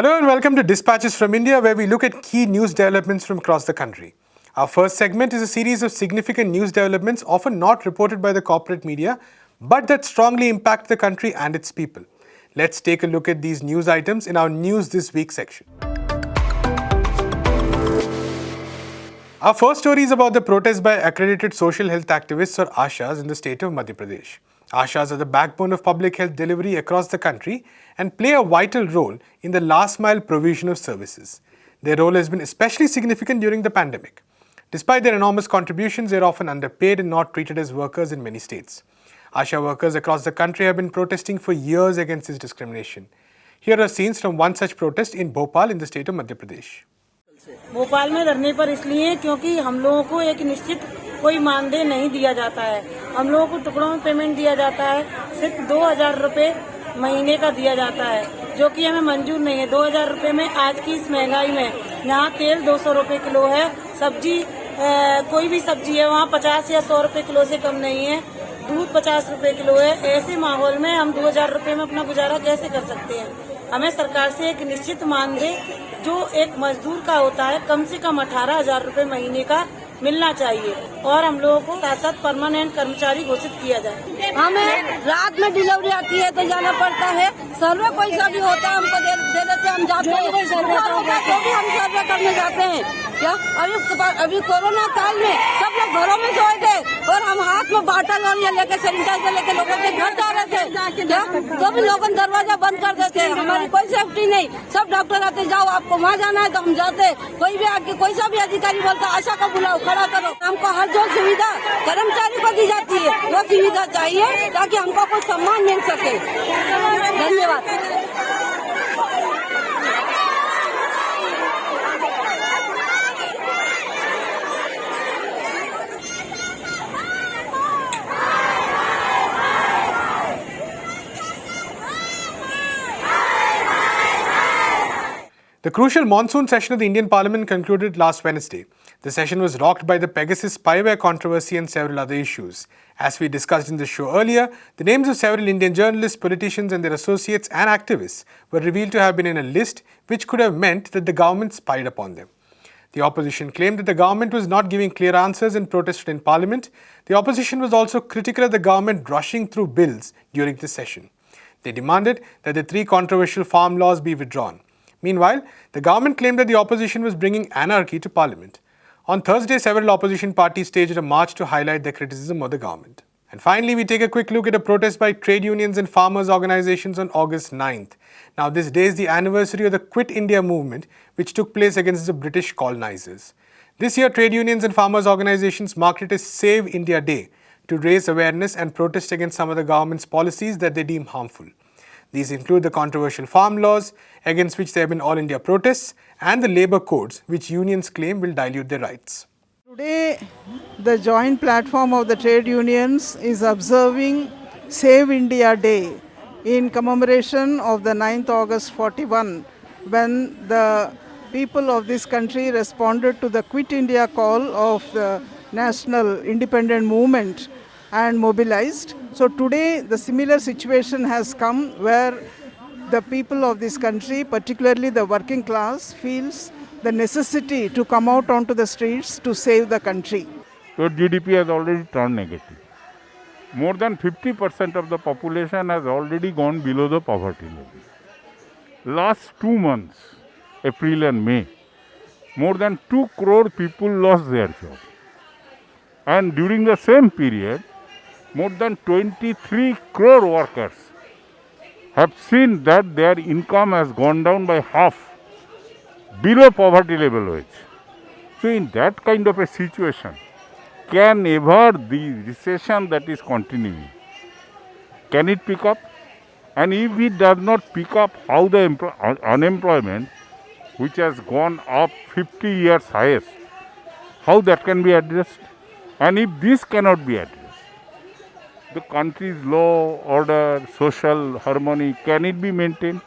Hello and welcome to Dispatches from India, where we look at key news developments from across the country. Our first segment is a series of significant news developments often not reported by the corporate media, but that strongly impact the country and its people. Let's take a look at these news items in our News This Week section. Our first story is about the protest by accredited social health activists or ASHAs in the state of Madhya Pradesh. ASHAs are the backbone of public health delivery across the country and play a vital role in the last mile provision of services. Their role has been especially significant during the pandemic. Despite their enormous contributions, they are often underpaid and not treated as workers in many states. ASHA workers across the country have been protesting for years against this discrimination. Here are scenes from one such protest in Bhopal in the state of Madhya Pradesh. Bhopal में धरने पर इसलिए क्योंकि हम लोगों को एक निश्चित कोई मानदेय नहीं दिया जाता है। हम लोगों को टुकड़ों में पेमेंट दिया जाता है। सिर्फ 2000 रुपए महीने का दिया जाता है, जो कि हमें मंजूर नहीं है। 2000 रुपए में आज की इस महंगाई में यहाँ तेल 200 रुपए किलो है, सब्जी कोई भी सब्जी है वहाँ 50 या 100 रुपए किलो से कम नहीं है, दूध 50 रुपए किलो है। ऐसे माहौल में हम 2000 रुपए में अपना गुजारा कैसे कर सकते हैं? हमें सरकार से एक निश्चित मानदेय जो एक मजदूर का होता है कम से कम 18,000 रुपए महीने का मिलना चाहिए और हम लोगों को साथ साथ परमानेंट कर्मचारी घोषित किया जाए। हमें रात में डिलीवरी आती है तो जाना पड़ता है, सर्वे कोई सा भी होता है हमको दे देते, हम जाते हैं तो भी हम सर्वे करने जाते हैं। क्या अभी कोरोना काल में सब लोग घरों में सोए थे और हम हाथ में बाटल और ये लेके सैनिटाइजर लेके लोगों के घर जा रहे थे, क्या तो भी लोगों दरवाजा बंद कर देते। हमारी कोई सेफ्टी नहीं, सब डॉक्टर आते जाओ आपको वहाँ जाना है तो हम जाते। कोई भी आके कोई सा भी अधिकारी बोलता आशा को बुलाओ खड़ा करो। हमको हर जो सुविधा कर्मचारी को दी जाती है वो सुविधा चाहिए ताकि हमको कुछ सम्मान मिल सके। धन्यवाद। The crucial monsoon session of the Indian Parliament concluded last Wednesday. The session was rocked by the Pegasus spyware controversy and several other issues. As we discussed in the show earlier, the names of several Indian journalists, politicians and their associates and activists were revealed to have been in a list which could have meant that the government spied upon them. The opposition claimed that the government was not giving clear answers and protested in Parliament. The opposition was also critical of the government rushing through bills during this session. They demanded that the 3 controversial farm laws be withdrawn. Meanwhile, the government claimed that the opposition was bringing anarchy to Parliament. On Thursday, several opposition parties staged a march to highlight their criticism of the government. And finally, we take a quick look at a protest by trade unions and farmers' organizations on August 9th. Now, this day is the anniversary of the Quit India movement, which took place against the British colonizers. This year, trade unions and farmers' organizations marked it as Save India Day to raise awareness and protest against some of the government's policies that they deem harmful. These include the controversial farm laws, against which there have been all India protests, and the labour codes, which unions claim will dilute their rights. Today, the joint platform of the trade unions is observing Save India Day in commemoration of the 9th August 41, when the people of this country responded to the Quit India call of the national independent movement and mobilized. So today the similar situation has come where the people of this country, particularly the working class, feels the necessity to come out onto the streets to save the country. Your GDP has already turned negative. More than 50% of the population has already gone below the poverty level. Last 2 months, April and May, more than 2 crore people lost their job. And during the same period, more than 23 crore workers have seen that their income has gone down by half, below poverty level wage. So in that kind of a situation, can ever the recession that is continuing, can it pick up? And if it does not pick up, how the unemployment, which has gone up 50 years highest, how that can be addressed? And if this cannot be addressed, the country's law, order, social harmony, can it be maintained?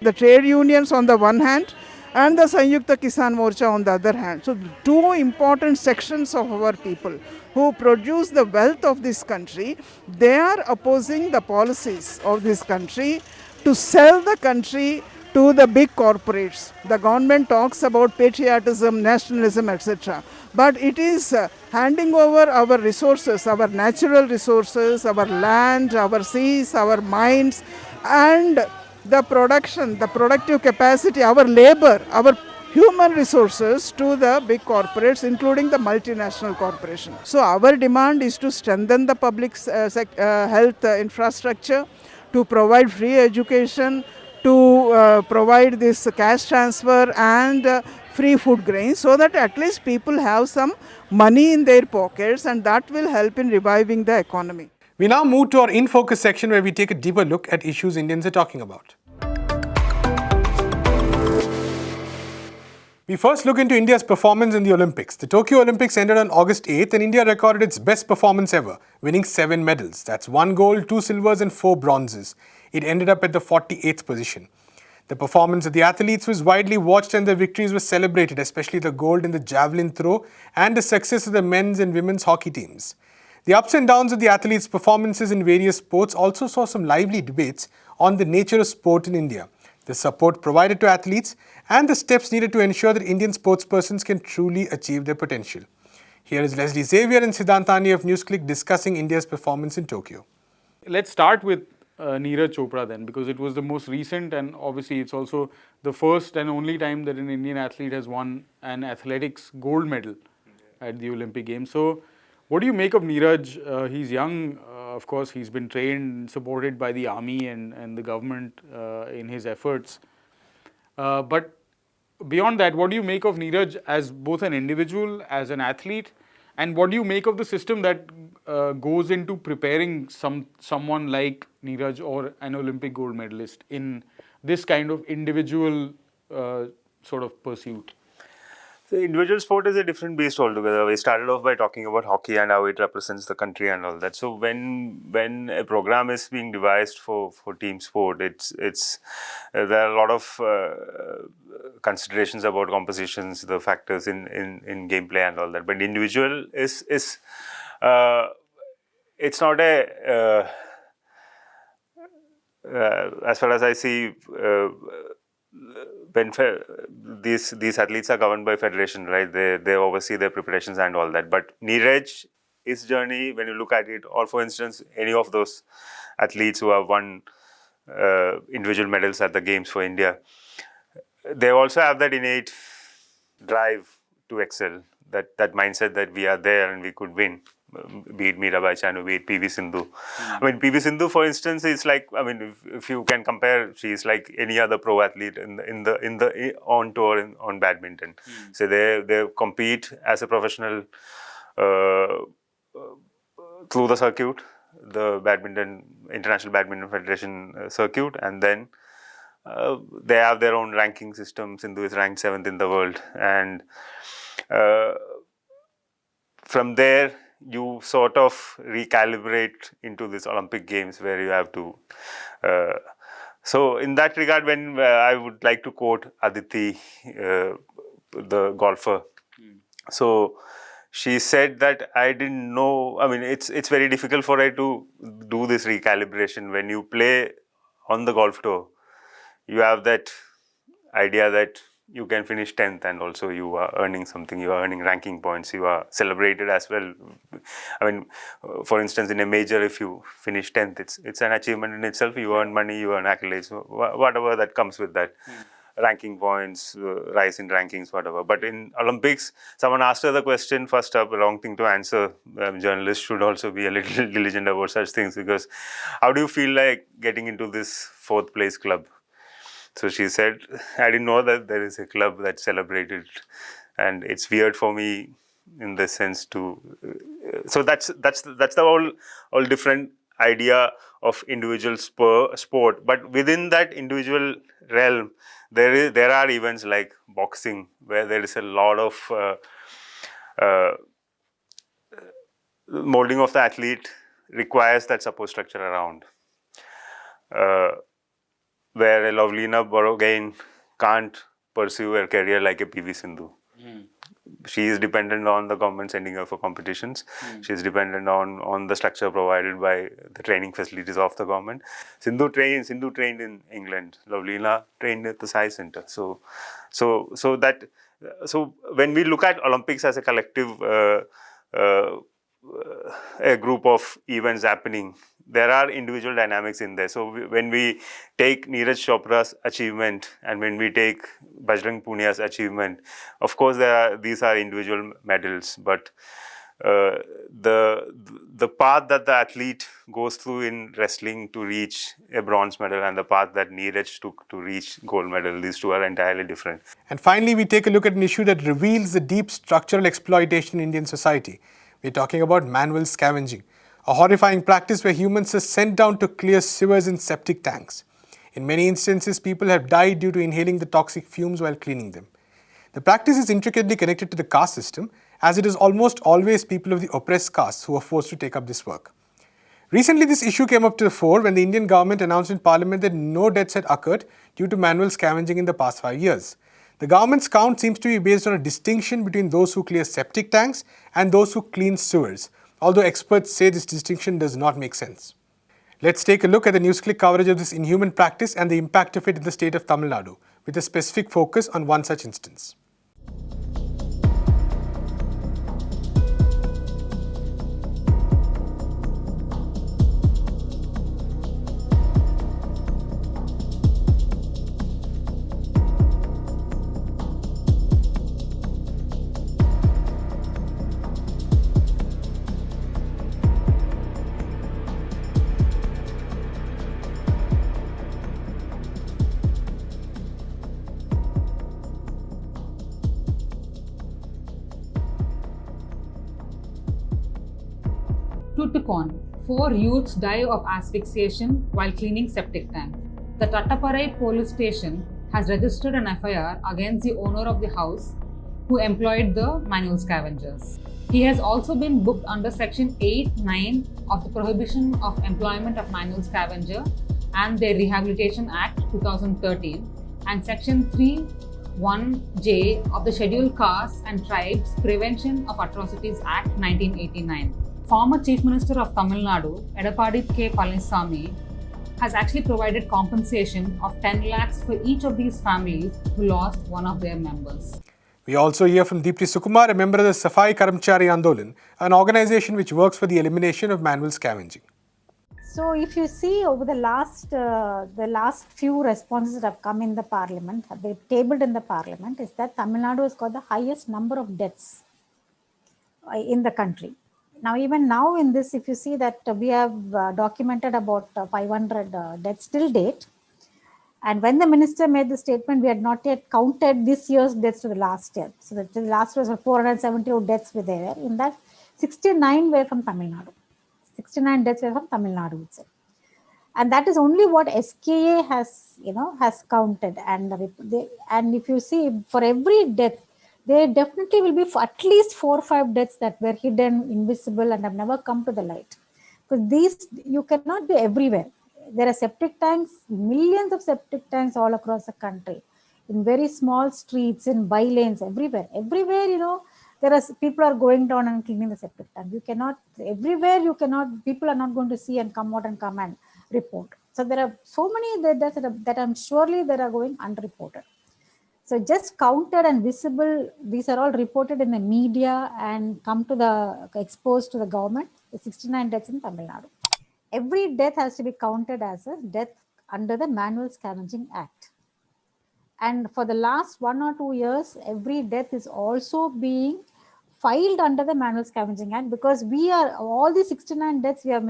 The trade unions on the one hand and the Sanyukta Kisan Morcha on the other hand. So 2 important sections of our people who produce the wealth of this country, they are opposing the policies of this country to sell the country to the big corporates. The government talks about patriotism, nationalism, etc. But it is handing over our resources, our natural resources, our land, our seas, our mines, and the production, the productive capacity, our labor, our human resources to the big corporates, including the multinational corporations. So our demand is to strengthen the public health infrastructure, to provide free education, to provide this cash transfer and free food grains, so that at least people have some money in their pockets, and that will help in reviving the economy. We now move to our In Focus section where we take a deeper look at issues Indians are talking about. We first look into India's performance in the Olympics. The Tokyo Olympics ended on August 8th and India recorded its best performance ever, winning 7 medals. That's 1 gold, 2 silvers and 4 bronzes. It ended up at the 48th position. The performance of the athletes was widely watched and their victories were celebrated, especially the gold in the javelin throw and the success of the men's and women's hockey teams. The ups and downs of the athletes' performances in various sports also saw some lively debates on the nature of sport in India, the support provided to athletes, and the steps needed to ensure that Indian sportspersons can truly achieve their potential. Here is Leslie Xavier and Siddhantani of NewsClick discussing India's performance in Tokyo. Let's start with Neeraj Chopra then, because it was the most recent and obviously it's also the first and only time that an Indian athlete has won an athletics gold medal at the Olympic Games. So what do you make of Neeraj? He's young, of course, he's been trained, supported by the army and the government in his efforts. But beyond that, what do you make of Neeraj as both an individual, as an athlete, and what do you make of the system that goes into preparing someone like Neeraj or an Olympic gold medalist in this kind of individual sort of pursuit? So individual sport is a different beast altogether. We started off by talking about hockey and how it represents the country and all that. So when a program is being devised for team sport, it's there are a lot of considerations about compositions, the factors in gameplay and all that. But individual is it's not a as far as I see. When these athletes are governed by federation, right? They oversee their preparations and all that. But Neeraj, his journey, when you look at it, or for instance, any of those athletes who have won individual medals at the games for India, they also have that innate drive to excel, that mindset that we are there and we could win. Be it Mirabai Chanu, be it PV Sindhu. I mean, PV Sindhu, for instance, is like, I mean, if you can compare, she is like any other pro athlete in the on tour on badminton. So they compete as a professional through the circuit, the International Badminton Federation circuit, and then they have their own ranking system. Sindhu is ranked 7th in the world, and from there you sort of recalibrate into this Olympic Games where you have to. So in that regard, when I would like to quote Aditi, the golfer. So she said that I didn't know. I mean, it's very difficult for her to do this recalibration when you play on the golf tour. You have that idea that you can finish 10th and also you are earning something, you are earning ranking points, you are celebrated as well. I mean, for instance, in a major, if you finish 10th, it's an achievement in itself. You earn money, you earn accolades, whatever that comes with that. Ranking points, rise in rankings, whatever. But in Olympics, someone asked her the question, first up, a wrong thing to answer. Journalists should also be a little diligent about such things, because how do you feel like getting into this 4th place club? So she said, I didn't know that there is a club that's celebrated, and it's weird for me in the sense to. So that's the all different idea of individual sport. But within that individual realm, there are events like boxing where there is a lot of molding of the athlete requires that support structure around. Where a Lovelina Borogain can't pursue her career like a PV Sindhu. she is dependent on the government sending her for competitions. She is dependent on the structure provided by the training facilities of the government. Sindhu trained in England. Lovelina trained at the Sai Center. So when we look at Olympics as a collective, a group of events happening, there are individual dynamics in there. So when we take Neeraj Chopra's achievement and when we take Bajrang Punia's achievement, of course these are individual medals, but the path that the athlete goes through in wrestling to reach a bronze medal and the path that Neeraj took to reach gold medal, these two are entirely different. And finally, we take a look at an issue that reveals the deep structural exploitation in Indian society. We're talking about manual scavenging, a horrifying practice where humans are sent down to clear sewers and septic tanks. In many instances, people have died due to inhaling the toxic fumes while cleaning them. The practice is intricately connected to the caste system, as it is almost always people of the oppressed castes who are forced to take up this work. Recently, this issue came up to the fore when the Indian government announced in Parliament that no deaths had occurred due to manual scavenging in the past 5 years. The government's count seems to be based on a distinction between those who clear septic tanks and those who clean sewers, although experts say this distinction does not make sense. Let's take a look at the NewsClick coverage of this inhuman practice and the impact of it in the state of Tamil Nadu, with a specific focus on one such instance. Tuticorin. 4 youths die of asphyxiation while cleaning septic tank. The Tattaparai police station has registered an FIR against the owner of the house who employed the manual scavengers. He has also been booked under Section 8(9) of the Prohibition of Employment of Manual Scavenger and the Rehabilitation Act 2013 and Section 3(1)(j) of the Scheduled Castes and Tribes Prevention of Atrocities Act 1989. Former Chief Minister of Tamil Nadu, Edappadi K. Palaniswamy, has actually provided compensation of 10 lakhs for each of these families who lost one of their members. We also hear from Deepti Sukumar, a member of the Safai Karamchari Andolan, an organization which works for the elimination of manual scavenging. So if you see over the last few responses that have come in the parliament, have been tabled in the parliament, is that Tamil Nadu has got the highest number of deaths in the country. Now, even now in this, if you see that we have documented about 500 deaths till date. And when the minister made the statement, we had not yet counted this year's deaths to the last year. So the last year was 472 deaths were there. In that, 69 were from Tamil Nadu. 69 deaths were from Tamil Nadu itself. And that is only what SKA has counted. And if you see, for every death, there definitely will be at least 4 or 5 deaths that were hidden, invisible, and have never come to the light. Because these, you cannot be everywhere. There are septic tanks, millions of septic tanks all across the country, in very small streets, in by-lanes, everywhere. Everywhere, there are people are going down and cleaning the septic tank. You cannot, everywhere you cannot, people are not going to see and come out and come and report. So there are so many deaths that I'm surely there are going unreported. So just counted and visible, these are all reported in the media and come to the, exposed to the government, the 69 deaths in Tamil Nadu. Every death has to be counted as a death under the Manual Scavenging Act. And for the last 1 or 2 years, every death is also being filed under the Manual Scavenging Act, because all these 69 deaths we are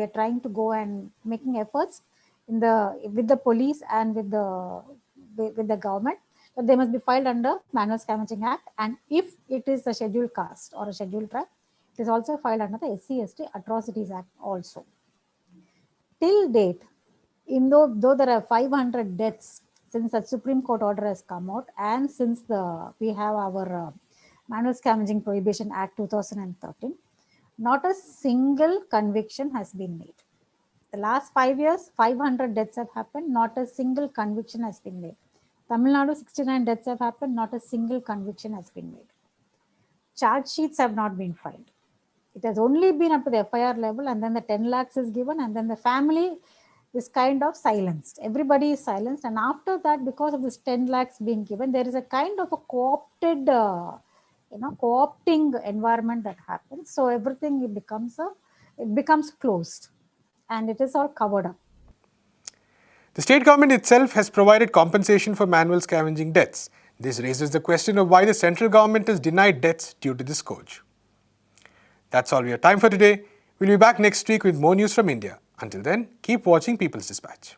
trying to go and making efforts with the police and with the government. So they must be filed under Manual Scavenging Act, and if it is a scheduled caste or a scheduled tribe, it is also filed under the SC/ST Atrocities Act also. Till date, though there are 500 deaths since the Supreme Court order has come out, and since we have our Manual Scavenging Prohibition Act 2013, not a single conviction has been made. The last 5 years, 500 deaths have happened, not a single conviction has been made. Tamil Nadu, 69 deaths have happened, not a single conviction has been made. charge sheets have not been filed. It has only been up to the FIR level, and then the 10 lakhs is given, and then the family is kind of silenced. Everybody is silenced, and after that, because of this 10 lakhs being given, there is a kind of a co-opted, co-opting environment that happens. So everything it becomes closed, and it is all covered up. The state government itself has provided compensation for manual scavenging deaths. This raises the question of why the central government has denied deaths due to this scourge. That's all we have time for today. We'll be back next week with more news from India. Until then, keep watching People's Dispatch.